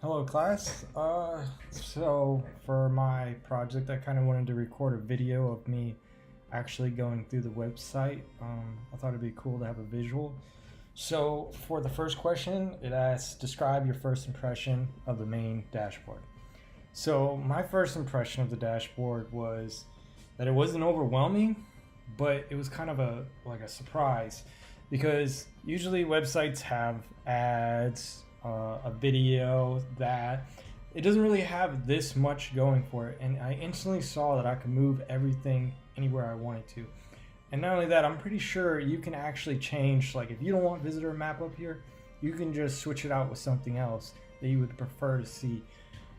Hello class. So for my project, I kind of wanted to record a video of me actually going through the website. I thought it'd be cool to have a visual. So for the first question, it asks, describe your first impression of the main dashboard. So my first impression of the dashboard was that it wasn't overwhelming, but it was kind of a surprise because usually websites have ads, a video that it doesn't really have this much going for it, and I instantly saw that I could move everything anywhere I wanted to. And not only that, I'm pretty sure you can actually change, like if you don't want visitor map up here, you can just switch it out with something else that you would prefer to see.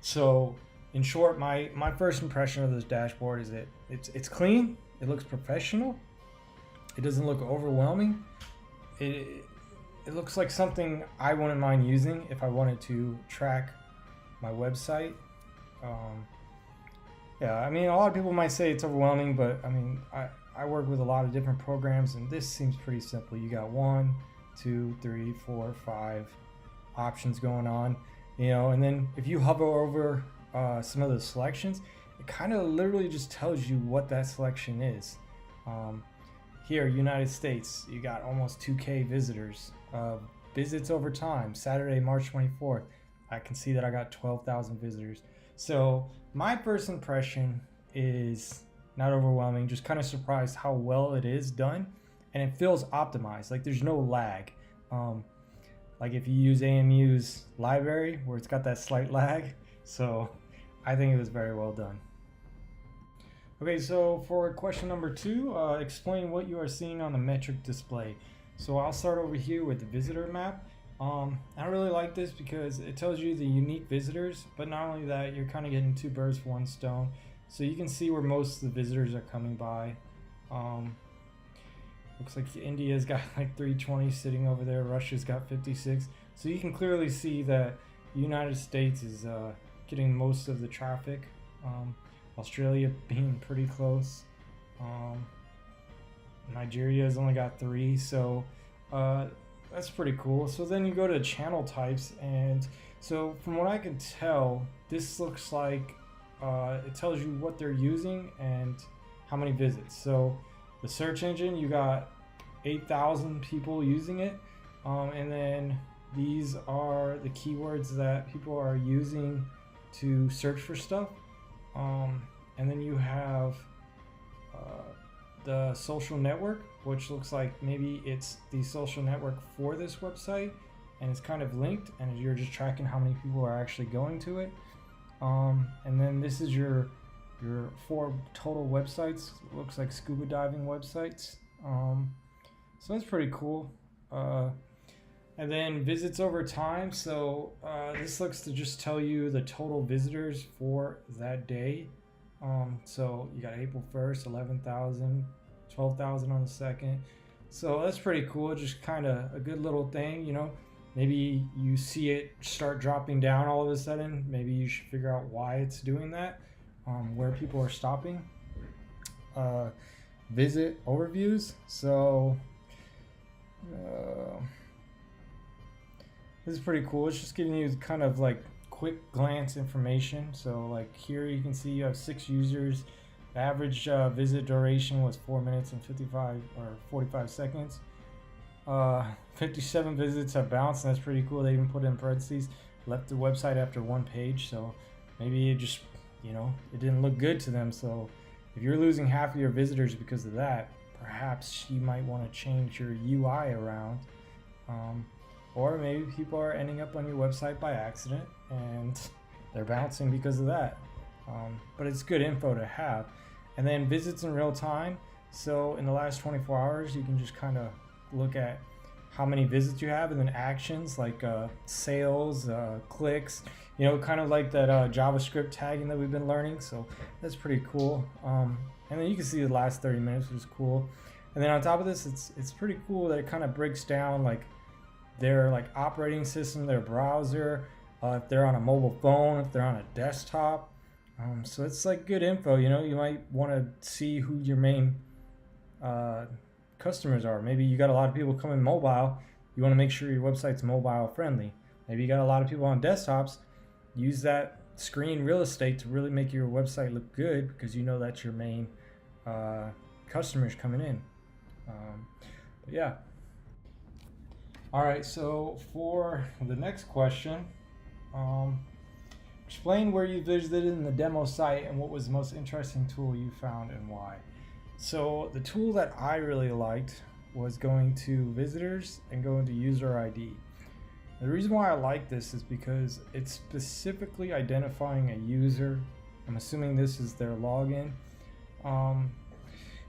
So in short, my first impression of this dashboard is that it's clean, it looks professional, it doesn't look overwhelming. It looks like something I wouldn't mind using if I wanted to track my website. Yeah, I mean, a lot of people might say it's overwhelming, but I mean, I work with a lot of different programs, and this seems pretty simple. You got 1, 2, 3, 4, 5 options going on, and then if you hover over some of the selections, it kind of literally just tells you what that selection is. Here, United States, you got almost 2K visitors. Visits over time, Saturday, March 24th. I can see that I got 12,000 visitors. So my first impression is not overwhelming, just kind of surprised how well it is done. And it feels optimized, like there's no lag. Like if you use AMU's library where it's got that slight lag. So I think it was very well done. Okay, so for question number 2, explain what you are seeing on the metric display. So I'll start over here with the visitor map. I really like this because it tells you the unique visitors, but not only that, you're kind of getting 2 birds with 1 stone. So you can see where most of the visitors are coming by. Looks like India's got like 320 sitting over there. Russia's got 56. So you can clearly see that the United States is getting most of the traffic. Australia being pretty close. Nigeria has only got 3, so that's pretty cool. So then you go to channel types, and so from what I can tell, this looks like it tells you what they're using and how many visits. So the search engine, you got 8,000 people using it, and then these are the keywords that people are using to search for stuff. And then you have the social network, which looks like maybe it's the social network for this website, and it's kind of linked, and you're just tracking how many people are actually going to it. And then this is your 4 total websites. It looks like scuba diving websites. So that's pretty cool. And then visits over time. So this looks to just tell you the total visitors for that day. So you got April 1st, 11,000, 12,000 on the 2nd. So that's pretty cool. Just kind of a good little thing, Maybe you see it start dropping down all of a sudden. Maybe you should figure out why it's doing that, where people are stopping. Visit overviews. So this is pretty cool. It's just giving you kind of like quick glance information. So like here you can see you have 6 users. The average visit duration was 4 minutes and 55 or 45 seconds. 57 visits have bounced, and that's pretty cool. They even put in parentheses, left the website after 1 page. So maybe it just, it didn't look good to them. So if you're losing half of your visitors because of that, perhaps you might want to change your UI around. Or maybe people are ending up on your website by accident and they're bouncing because of that. But it's good info to have. And then visits in real time. So in the last 24 hours, you can just kind of look at how many visits you have, and then actions like sales, clicks, kind of like that JavaScript tagging that we've been learning. So that's pretty cool. And then you can see the last 30 minutes, which is cool. And then on top of this, it's pretty cool that it kind of breaks down like their like operating system, their browser, if they're on a mobile phone, if they're on a desktop. So it's like good info. You might want to see who your main customers are. Maybe you got a lot of people coming mobile. You want to make sure your website's mobile friendly. Maybe you got a lot of people on desktops. use that screen real estate to really make your website look good, because you know that's your main customers coming in. But yeah. All right, so for the next question, explain where you visited in the demo site and what was the most interesting tool you found and why. So the tool that I really liked was going to visitors and going to user ID. The reason why I like this is because it's specifically identifying a user. I'm assuming this is their login.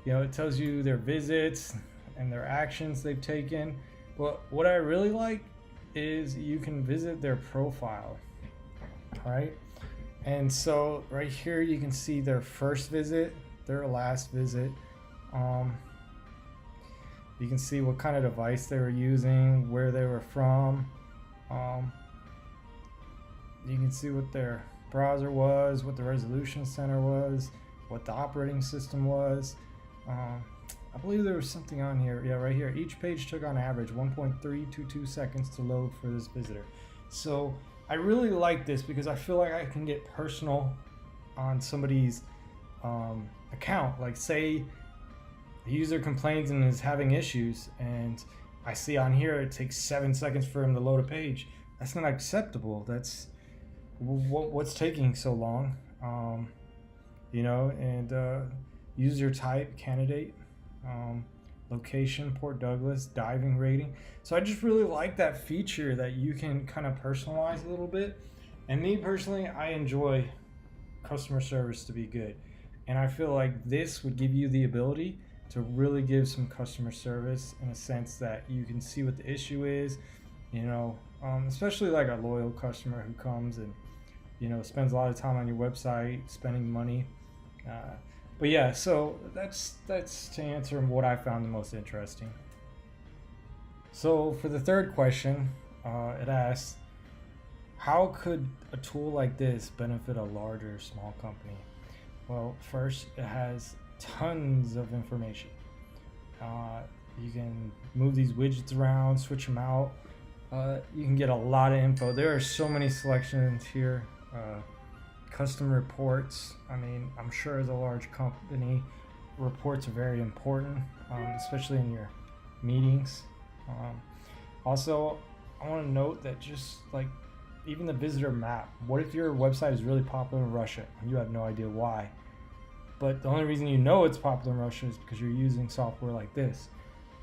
It tells you their visits and their actions they've taken. But what I really like is you can visit their profile, right? And so right here you can see their first visit, their last visit. You can see what kind of device they were using, where they were from. You can see what their browser was, what the resolution center was, what the operating system was. I believe there was something on here. Yeah, right here. Each page took on average 1.322 seconds to load for this visitor. So I really like this because I feel like I can get personal on somebody's account. Like, say the user complains and is having issues, and I see on here it takes 7 seconds for him to load a page. That's not acceptable. That's what's taking so long. User type, candidate, location, Port Douglas, diving rating. So I just really like that feature that you can kind of personalize a little bit. And me personally, I enjoy customer service to be good. And I feel like this would give you the ability to really give some customer service, in a sense that you can see what the issue is, especially like a loyal customer who comes and, spends a lot of time on your website, spending money. But yeah, so that's to answer what I found the most interesting. So for the third question, it asks, how could a tool like this benefit a large or small company? Well, first, it has tons of information. You can move these widgets around, switch them out. You can get a lot of info. There are so many selections here. Custom reports. I mean, I'm sure as a large company, reports are very important, especially in your meetings. Also, I want to note that just like even the visitor map, what if your website is really popular in Russia and you have no idea why? But the only reason you know it's popular in Russia is because you're using software like this.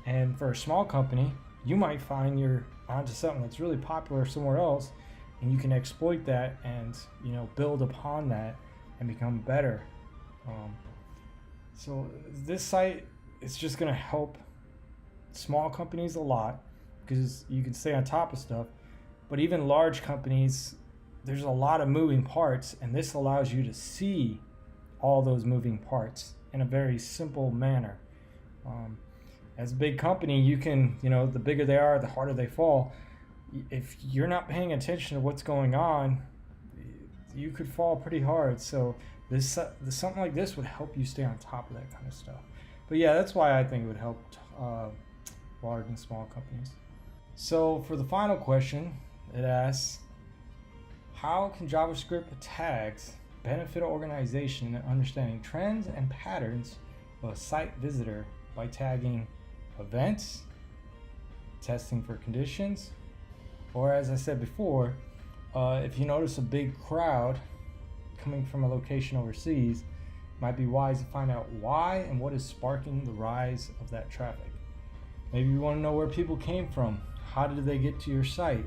And for a small company, you might find you're onto something that's really popular somewhere else, and you can exploit that and build upon that and become better. So this site is just going to help small companies a lot because you can stay on top of stuff. But even large companies, there's a lot of moving parts, and this allows you to see all those moving parts in a very simple manner. As a big company, you can, the bigger they are, the harder they fall. If you're not paying attention to what's going on, you could fall pretty hard. So something like this would help you stay on top of that kind of stuff. But yeah, that's why I think it would help large and small companies. So for the final question, it asks, how can JavaScript tags benefit an organization in understanding trends and patterns of a site visitor by tagging events, testing for conditions, or as I said before, if you notice a big crowd coming from a location overseas, it might be wise to find out why and what is sparking the rise of that traffic. Maybe you want to know where people came from. How did they get to your site?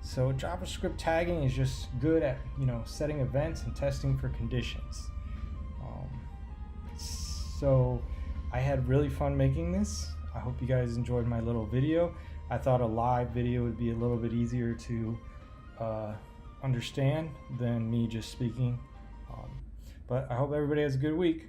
So JavaScript tagging is just good at setting events and testing for conditions. So I had really fun making this. I hope you guys enjoyed my little video. I thought a live video would be a little bit easier to understand than me just speaking. But I hope everybody has a good week.